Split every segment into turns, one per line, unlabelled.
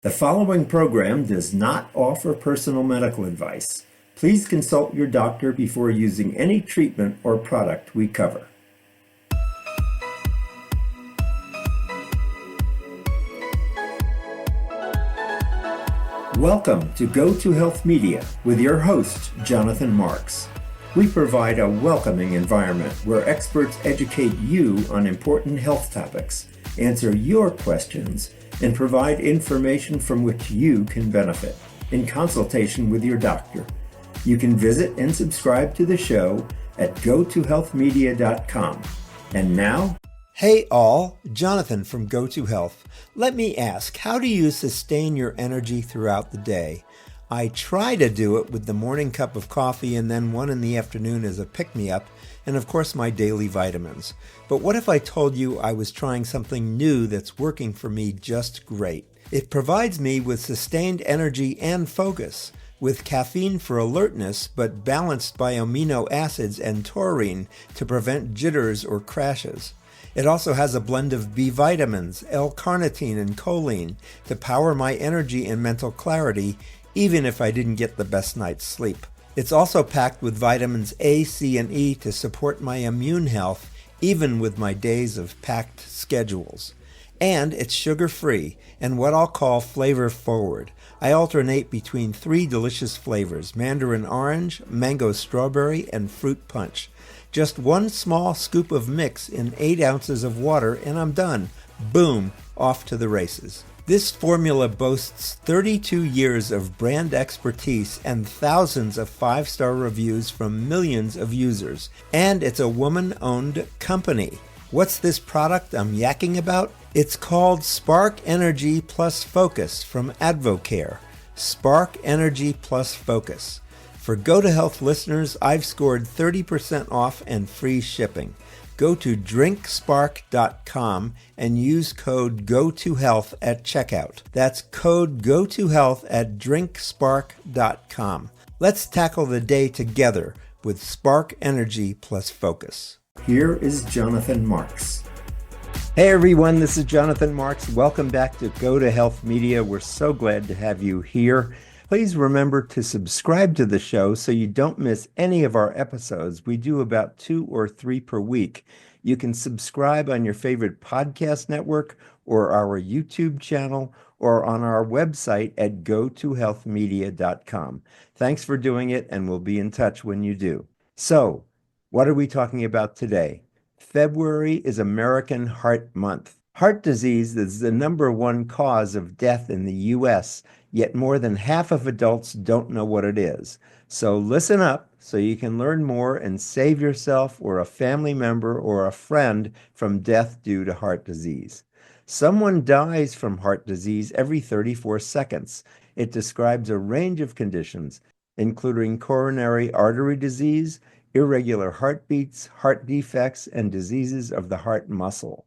The following program does not offer personal medical advice. Please consult your doctor before using any treatment or product we cover. Welcome to Go to Health Media with your host, Jonathan Marks. We provide a welcoming environment where experts educate you on important health topics, answer your questions, and provide information from which you can benefit in consultation with your doctor. You can visit and subscribe to the show at gotohealthmedia.com. And now, hey all, Jonathan from Go to Health. Let me ask, how do you sustain your energy throughout the day? I try to do it with the morning cup of coffee and then one in the afternoon as a pick-me-up, and of course my daily vitamins. But what if I told you I was trying something new that's working for me just great? It provides me with sustained energy and focus, with caffeine for alertness, but balanced by amino acids and taurine to prevent jitters or crashes. It also has a blend of B vitamins, L-carnitine, and choline to power my energy and mental clarity, even if I didn't get the best night's sleep. It's also packed with vitamins A, C, and E to support my immune health, even with my days of packed schedules. And it's sugar-free and what I'll call flavor-forward. I alternate between 3 delicious flavors: mandarin orange, mango strawberry, and fruit punch. Just 1 small scoop of mix in 8 ounces of water and I'm done. Boom, off to the races. This formula boasts 32 years of brand expertise and thousands of 5-star reviews from millions of users. And it's a woman-owned company. What's this product I'm yakking about? It's called Spark Energy Plus Focus from Advocare. Spark Energy Plus Focus. For Go to Health listeners, I've scored 30% off and free shipping. Go to drinkspark.com and use code GOTOHEALTH at checkout. That's code GOTOHEALTH at drinkspark.com. Let's tackle the day together with Spark Energy Plus Focus. Here is Jonathan Marks. Hey everyone, this is Jonathan Marks. Welcome back to Go to Health Media. We're so glad to have you here. Please remember to subscribe to the show so you don't miss any of our episodes. We do about 2 or 3 per week. You can subscribe on your favorite podcast network or our YouTube channel or on our website at gotohealthmedia.com. Thanks for doing it, and we'll be in touch when you do. So, what are we talking about today? February is American Heart Month. Heart disease is the #1 cause of death in the U.S., yet more than half of adults don't know what it is. So listen up so you can learn more and save yourself or a family member or a friend from death due to heart disease. Someone dies from heart disease every 34 seconds. It describes a range of conditions, including coronary artery disease, irregular heartbeats, heart defects, and diseases of the heart muscle.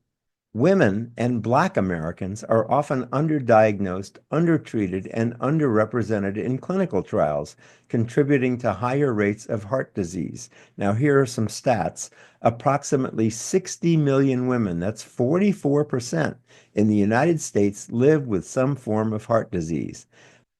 Women and Black Americans are often underdiagnosed, undertreated, and underrepresented in clinical trials, contributing to higher rates of heart disease. Now, here are some stats. Approximately 60 million women, that's 44%, in the United States live with some form of heart disease.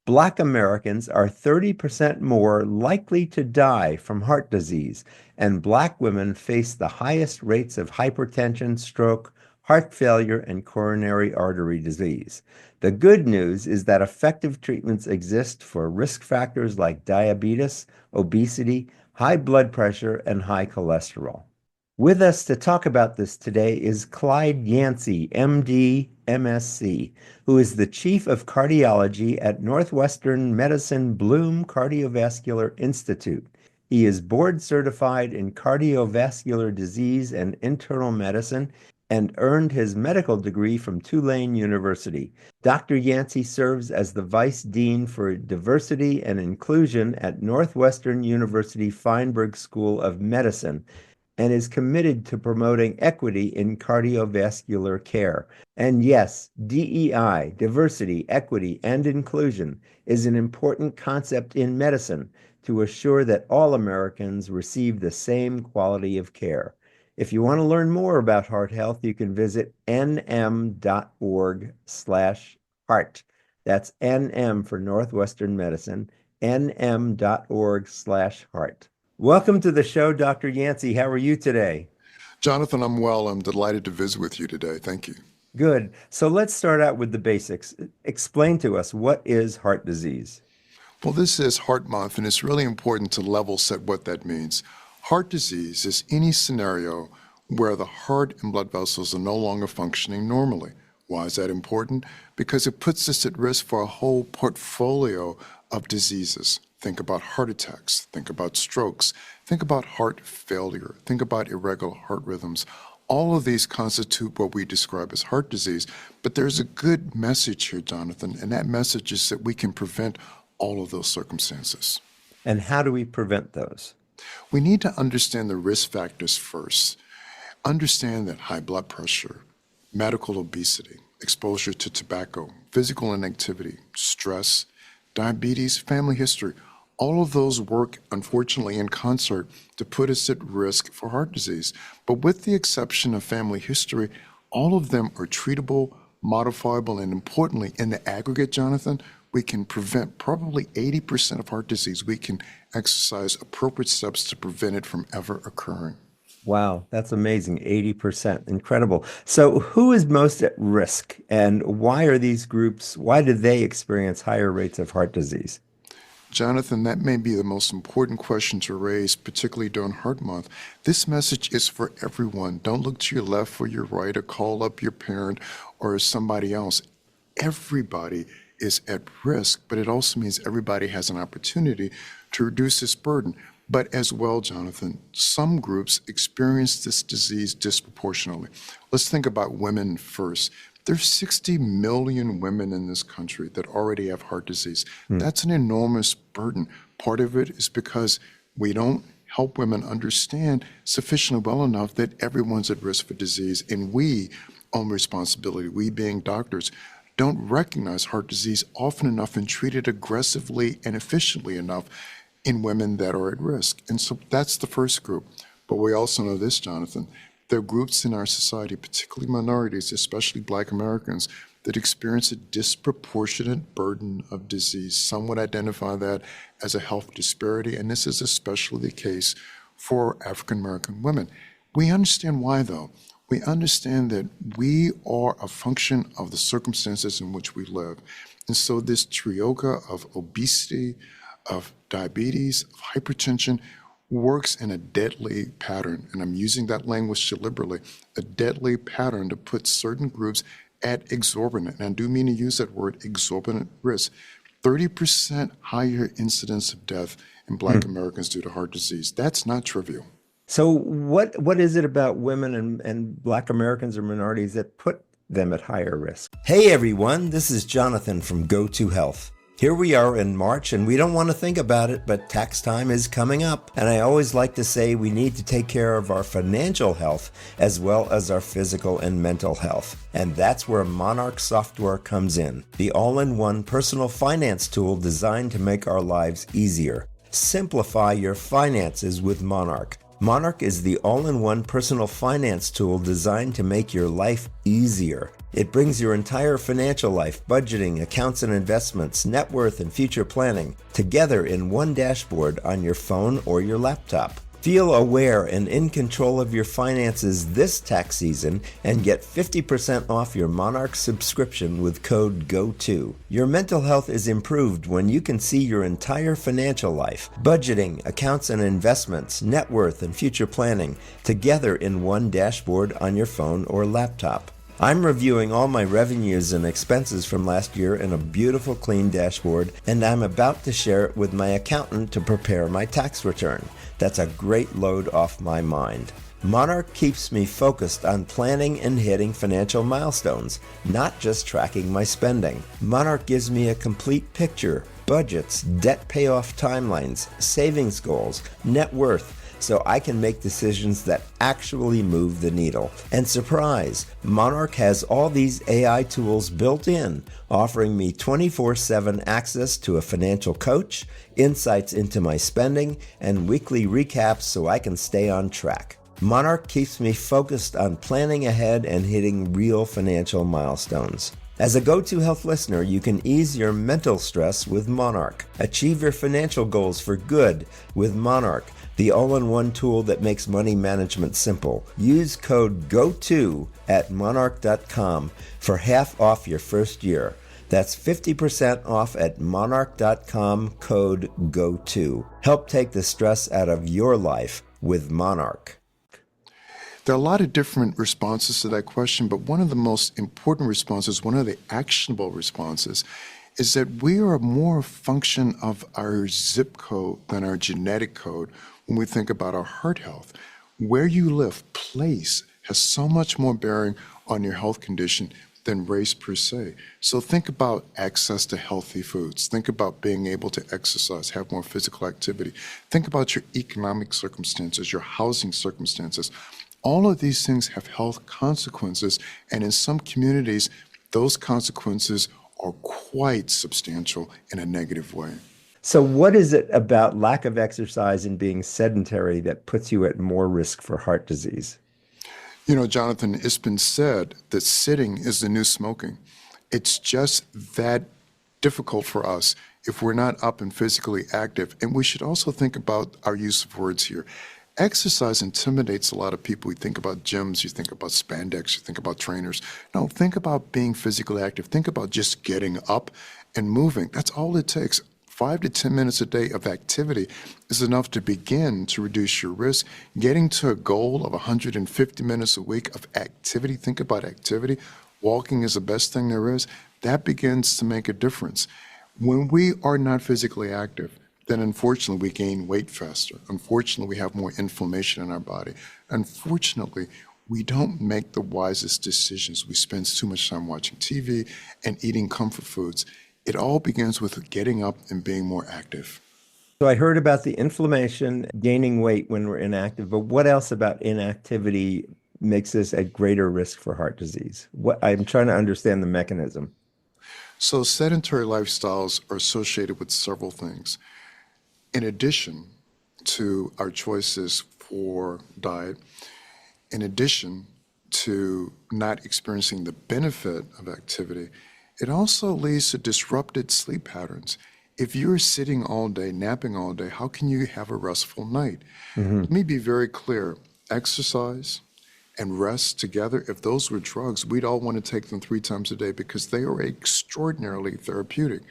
Black Americans are 30% more likely to die from heart disease, and Black women face the highest rates of hypertension, stroke, heart failure, and coronary artery disease. The good news is that effective treatments exist for risk factors like diabetes, obesity, high blood pressure, and high cholesterol. With us to talk about this today is Clyde Yancy, MD, MSc, who is the Chief of Cardiology at Northwestern Medicine Bloom Cardiovascular Institute. He is board certified in cardiovascular disease and internal medicine and earned his medical degree from Tulane University. Dr. Yancy serves as the Vice Dean for Diversity and Inclusion at Northwestern University Feinberg School of Medicine and is committed to promoting equity in cardiovascular care. And yes, DEI, diversity, equity, and inclusion, is an important concept in medicine to assure that all Americans receive the same quality of care. If you want to learn more about heart health, you can visit nm.org/heart. That's NM for Northwestern Medicine, nm.org/heart. Welcome to the show, Dr. Yancy. How are you today?
Jonathan, I'm well. I'm delighted to visit with you today. Thank you.
Good. So let's start out with the basics. Explain to us, what is heart disease?
Well, this is Heart Month, and it's really important to level set what that means. Heart disease is any scenario where the heart and blood vessels are no longer functioning normally. Why is that important? Because it puts us at risk for a whole portfolio of diseases. Think about heart attacks, think about strokes, think about heart failure, think about irregular heart rhythms. All of these constitute what we describe as heart disease, but there's a good message here, Jonathan, and that message is that we can prevent all of those circumstances.
And how do we prevent those?
We need to understand the risk factors first. Understand that high blood pressure, medical obesity, exposure to tobacco, physical inactivity, stress, diabetes, family history, all of those work, unfortunately, in concert to put us at risk for heart disease. But with the exception of family history, all of them are treatable, modifiable, and importantly, in the aggregate, Jonathan, we can prevent probably 80% of heart disease. We can exercise appropriate steps to prevent it from ever occurring.
Wow, that's amazing. 80%. Incredible. So who is most at risk, and why do they experience higher rates of heart disease?
Jonathan, that may be the most important question to raise, particularly during Heart Month. This message is for everyone. Don't look to your left or your right or call up your parent or somebody else. Everybody is at risk, but it also means everybody has an opportunity to reduce this burden. But as well, Jonathan, some groups experience this disease disproportionately. Let's think about women first. There's 60 million women in this country that already have heart disease. That's an enormous burden. Part of it is because we don't help women understand sufficiently well enough that everyone's at risk for disease, and we own responsibility, we being doctors, don't recognize heart disease often enough and treat it aggressively and efficiently enough in women that are at risk. And so that's the first group. But we also know this, Jonathan, there are groups in our society, particularly minorities, especially Black Americans, that experience a disproportionate burden of disease. Some would identify that as a health disparity, and this is especially the case for African American women. We understand why, though. We understand that we are a function of the circumstances in which we live. And so this trioga of obesity, of diabetes, of hypertension, works in a deadly pattern, and I'm using that language deliberately, a deadly pattern to put certain groups at exorbitant, and I do mean to use that word, exorbitant risk. 30% higher incidence of death in Black Americans due to heart disease. That's not trivial.
So what is it about women and Black Americans or minorities that put them at higher risk? Hey everyone, this is Jonathan from Go2 Health. Here we are in March, and we don't want to think about it, but tax time is coming up. And I always like to say we need to take care of our financial health as well as our physical and mental health. And that's where Monarch software comes in, the all-in-one personal finance tool designed to make our lives easier. Simplify your finances with Monarch. Monarch is the all-in-one personal finance tool designed to make your life easier. It brings your entire financial life, budgeting, accounts and investments, net worth, and future planning together in one dashboard on your phone or your laptop. Feel aware and in control of your finances this tax season and get 50% off your Monarch subscription with code GO2. Your mental health is improved when you can see your entire financial life, budgeting, accounts and investments, net worth, and future planning together in one dashboard on your phone or laptop. I'm reviewing all my revenues and expenses from last year in a beautiful clean dashboard, and I'm about to share it with my accountant to prepare my tax return. That's a great load off my mind. Monarch keeps me focused on planning and hitting financial milestones, not just tracking my spending. Monarch gives me a complete picture, budgets, debt payoff timelines, savings goals, net worth, so I can make decisions that actually move the needle. And surprise, Monarch has all these AI tools built in, offering me 24/7 access to a financial coach, insights into my spending, and weekly recaps so I can stay on track. Monarch keeps me focused on planning ahead and hitting real financial milestones. As a go-to health listener, you can ease your mental stress with Monarch. Achieve your financial goals for good with Monarch, the all-in-one tool that makes money management simple. Use code GO2 at monarch.com for half off your first year. That's 50% off at monarch.com, code GO2. Help take the stress out of your life with Monarch.
There are a lot of different responses to that question, but one of the most important responses, one of the actionable responses, is that we are more a function of our zip code than our genetic code when we think about our heart health. Where you live, place, has so much more bearing on your health condition than race per se. So think about access to healthy foods. Think about being able to exercise, have more physical activity. Think about your economic circumstances, your housing circumstances. All of these things have health consequences, and in some communities, those consequences are quite substantial in a negative way.
So what is it about lack of exercise and being sedentary that puts you at more risk for heart disease?
You know, Jonathan, it's been said that sitting is the new smoking. It's just that difficult for us if we're not up and physically active. And we should also think about our use of words here. Exercise intimidates a lot of people. You think about gyms, you think about spandex, you think about trainers. No, think about being physically active. Think about just getting up and moving. That's all it takes. 5 to 10 minutes a day of activity is enough to begin to reduce your risk. Getting to a goal of 150 minutes a week of activity, think about activity. Walking is the best thing there is. That begins to make a difference. When we are not physically active, then unfortunately we gain weight faster. Unfortunately, we have more inflammation in our body. Unfortunately, we don't make the wisest decisions. We spend too much time watching TV and eating comfort foods. It all begins with getting up and being more active.
So I heard about the inflammation, gaining weight when we're inactive, but what else about inactivity makes us at greater risk for heart disease? I'm trying to understand the mechanism.
So sedentary lifestyles are associated with several things. In addition to our choices for diet, in addition to not experiencing the benefit of activity, it also leads to disrupted sleep patterns. If you're sitting all day, napping all day, how can you have a restful night? Let me be very clear. Exercise and rest together, if those were drugs, we'd all want to take them 3 times a day because they are extraordinarily therapeutic.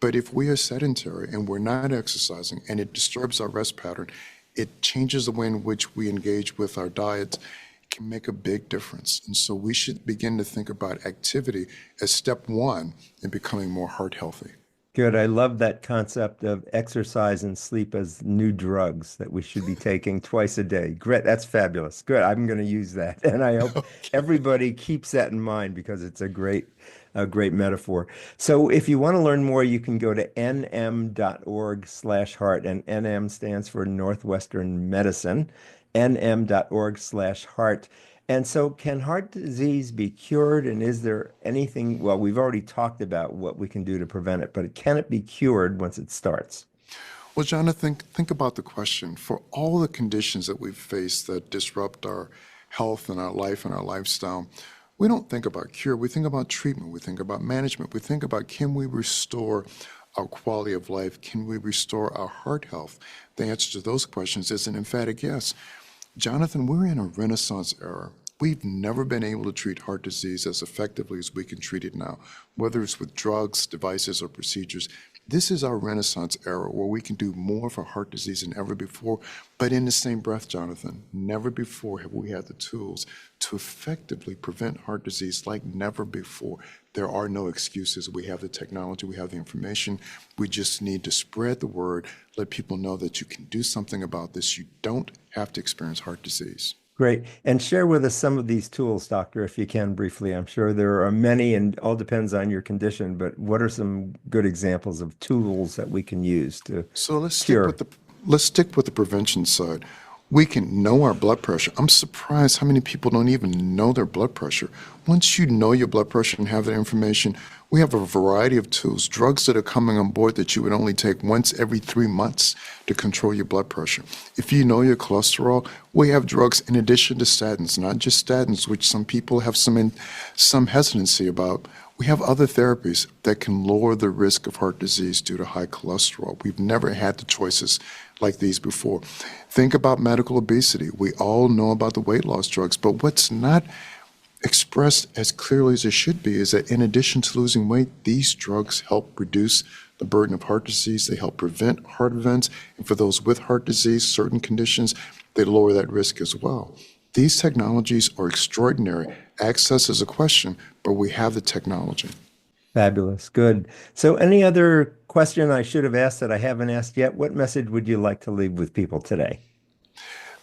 But if we are sedentary and we're not exercising and it disturbs our rest pattern, it changes the way in which we engage with our diets, it can make a big difference. And so we should begin to think about activity as step 1 in becoming more heart healthy.
Good. I love that concept of exercise and sleep as new drugs that we should be taking twice a day. Great. That's fabulous. Good. I'm going to use that. And I hope everybody keeps that in mind because it's a great metaphor. So if you want to learn more, you can go to nm.org/heart, and NM stands for Northwestern Medicine, nm.org/heart. And so can heart disease be cured? And is there anything, well, we've already talked about what we can do to prevent it, but can it be cured once it starts?
Well, Jonathan, think about the question. For all the conditions that we face that disrupt our health and our life and our lifestyle, we don't think about cure. We think about treatment. We think about management. We think about, can we restore our quality of life? Can we restore our heart health? The answer to those questions is an emphatic yes. Jonathan, we're in a Renaissance era. We've never been able to treat heart disease as effectively as we can treat it now, whether it's with drugs, devices, or procedures. This is our Renaissance era where we can do more for heart disease than ever before. But in the same breath, Jonathan, never before have we had the tools to effectively prevent heart disease like never before. There are no excuses. We have the technology, we have the information. We just need to spread the word, let people know that you can do something about this. You don't have to experience heart disease.
Great. And share with us some of these tools, doctor, if you can briefly. I'm sure there are many and all depends on your condition, but what are some good examples of tools that we can use to cure?
Let's stick with the prevention side. We can know our blood pressure. I'm surprised how many people don't even know their blood pressure. Once you know your blood pressure and have that information, we have a variety of tools, drugs that are coming on board that you would only take once every 3 months to control your blood pressure. If you know your cholesterol, we have drugs in addition to statins, not just statins, which some people have some hesitancy about. We have other therapies that can lower the risk of heart disease due to high cholesterol. We've never had the choices like these before. Think about medical obesity. We all know about the weight loss drugs, but what's not expressed as clearly as it should be is that in addition to losing weight, these drugs help reduce the burden of heart disease. They help prevent heart events. And for those with heart disease, certain conditions, they lower that risk as well. These technologies are extraordinary. Access is a question, but we have the technology.
Fabulous. Good. So any other question I should have asked that I haven't asked yet? What message would you like to leave with people today?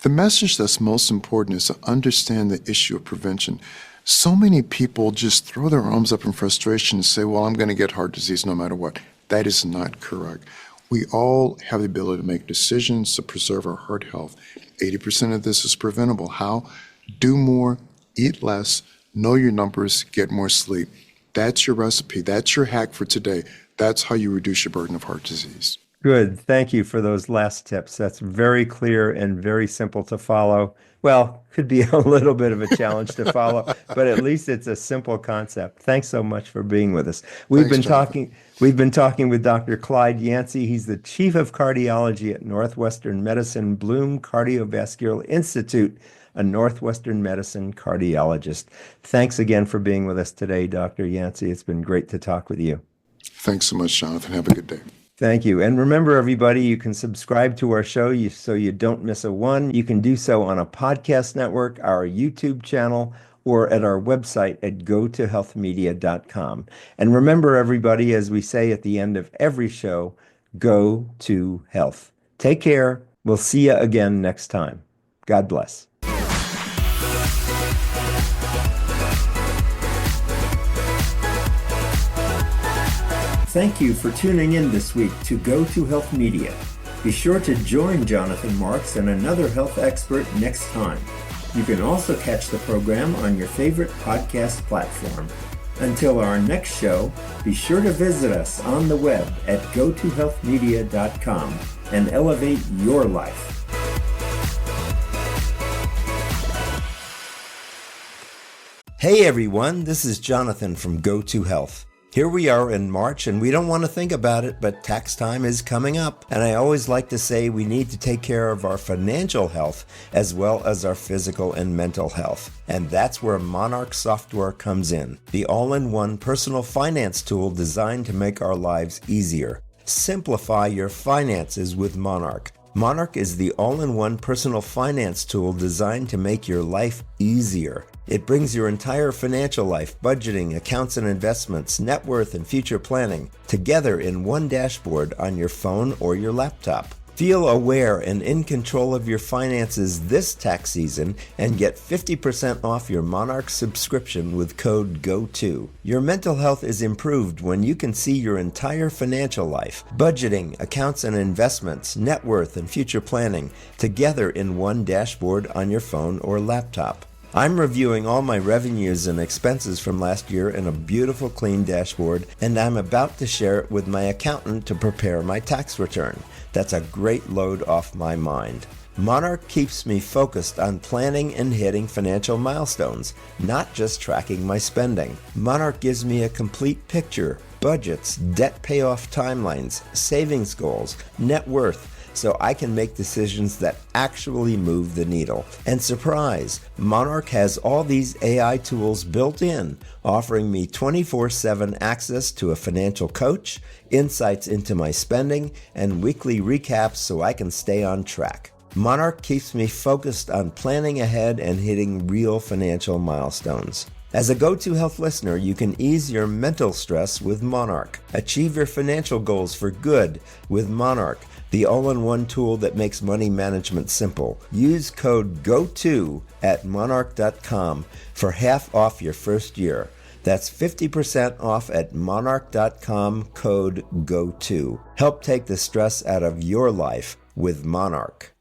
The message that's most important is to understand the issue of prevention. So many people just throw their arms up in frustration and say, well, I'm going to get heart disease no matter what. That is not correct. We all have the ability to make decisions to preserve our heart health. 80% of this is preventable. How? Do more, eat less, know your numbers, get more sleep. That's your recipe. That's your hack for today. That's how you reduce your burden of heart disease.
Good. Thank you for those last tips. That's very clear and very simple to follow. Well, could be a little bit of a challenge to follow, but at least it's a simple concept. Thanks so much for being with us. We've been talking with Dr. Clyde Yancy. He's the Chief of Cardiology at Northwestern Medicine Bloom Cardiovascular Institute, a Northwestern Medicine cardiologist. Thanks again for being with us today, Dr. Yancy. It's been great to talk with you.
Thanks so much, Jonathan. Have a good day.
Thank you. And remember, everybody, you can subscribe to our show so you don't miss a one. You can do so on a podcast network, our YouTube channel, or at our website at gotohealthmedia.com. And remember, everybody, as we say at the end of every show, go to health. Take care. We'll see you again next time. God bless. Thank you for tuning in this week to Go to Health Media. Be sure to join Jonathan Marks and another health expert next time. You can also catch the program on your favorite podcast platform. Until our next show, be sure to visit us on the web at gotohealthmedia.com and elevate your life. Hey everyone, this is Jonathan from Go to Health. Here we are in March, and we don't want to think about it, but tax time is coming up. And I always like to say we need to take care of our financial health as well as our physical and mental health. And that's where Monarch software comes in, the all-in-one personal finance tool designed to make our lives easier. Simplify your finances with Monarch. Monarch is the all-in-one personal finance tool designed to make your life easier. It brings your entire financial life, budgeting, accounts and investments, net worth, and future planning together in one dashboard on your phone or your laptop. Feel aware and in control of your finances this tax season and get 50% off your Monarch subscription with code GO2. Your mental health is improved when you can see your entire financial life, budgeting, accounts and investments, net worth, and future planning together in one dashboard on your phone or laptop. I'm reviewing all my revenues and expenses from last year in a beautiful clean dashboard, and I'm about to share it with my accountant to prepare my tax return. That's a great load off my mind. Monarch keeps me focused on planning and hitting financial milestones, not just tracking my spending. Monarch gives me a complete picture, budgets, debt payoff timelines, savings goals, net worth, so I can make decisions that actually move the needle. And surprise, Monarch has all these AI tools built in, offering me 24/7 access to a financial coach, insights into my spending, and weekly recaps so I can stay on track. Monarch keeps me focused on planning ahead and hitting real financial milestones. As a Go to Health listener, you can ease your mental stress with Monarch. Achieve your financial goals for good with Monarch, the all-in-one tool that makes money management simple. Use code GO2 at monarch.com for half off your first year. That's 50% off at monarch.com, code GO2. Help take the stress out of your life with Monarch.